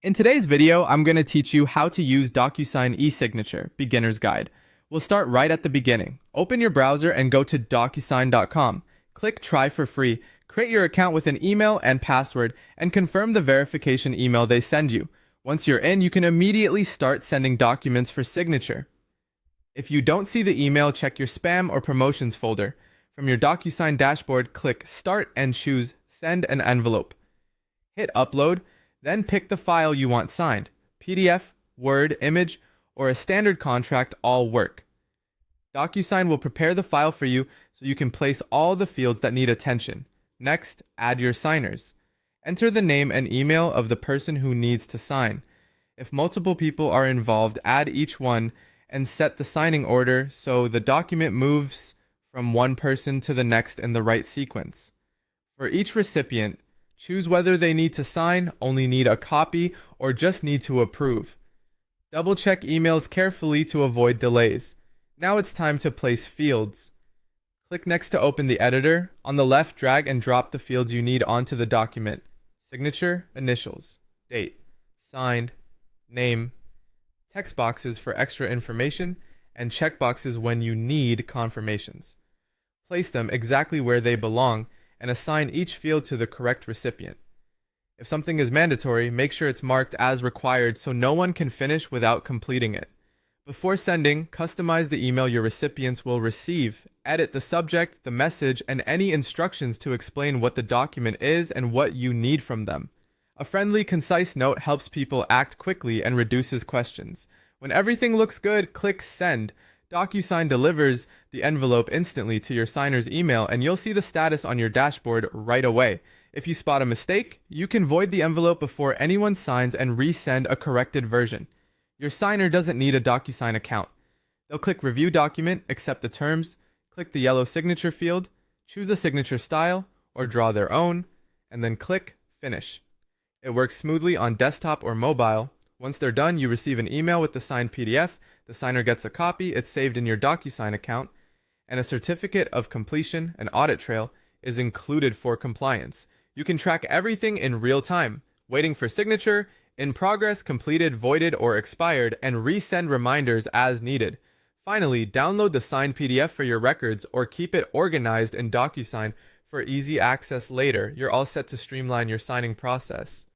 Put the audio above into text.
In today's video, I'm going to teach you how to use DocuSign eSignature, Beginner's Guide. We'll start right at the beginning. Open your browser and go to DocuSign.com. Click Try for free, create your account with an email and password, and confirm the verification email they send you. Once you're in, you can immediately start sending documents for signature. If you don't see the email, check your spam or promotions folder. From your DocuSign dashboard, click Start and choose Send an Envelope. Hit Upload. Then pick the file you want signed. PDF, Word, image, or a standard contract all work. DocuSign will prepare the file for you so you can place all the fields that need attention. Next, add your signers. Enter the name and email of the person who needs to sign. If multiple people are involved, add each one and set the signing order so the document moves from one person to the next in the right sequence. For each recipient, choose whether they need to sign, only need a copy, or just need to approve. Double-check emails carefully to avoid delays. Now it's time to place fields. Click next to open the editor. On the left, drag and drop the fields you need onto the document. Signature, initials, date, signed, name, text boxes for extra information, and check boxes when you need confirmations. Place them exactly where they belong and assign each field to the correct recipient. If something is mandatory, make sure it's marked as required so no one can finish without completing it. Before sending, customize the email your recipients will receive. Edit the subject, the message, and any instructions to explain what the document is and what you need from them. A friendly, concise note helps people act quickly and reduces questions. When everything looks good, click Send. DocuSign delivers the envelope instantly to your signer's email, and you'll see the status on your dashboard right away. If you spot a mistake, you can void the envelope before anyone signs and resend a corrected version. Your signer doesn't need a DocuSign account. They'll click Review Document, accept the terms, click the yellow signature field, choose a signature style, or draw their own, and then click Finish. It works smoothly on desktop or mobile. Once they're done, you receive an email with the signed PDF, the signer gets a copy, it's saved in your DocuSign account, and a certificate of completion, an audit trail, is included for compliance. You can track everything in real time, waiting for signature, in progress, completed, voided, or expired, and resend reminders as needed. Finally, download the signed PDF for your records or keep it organized in DocuSign for easy access later. You're all set to streamline your signing process.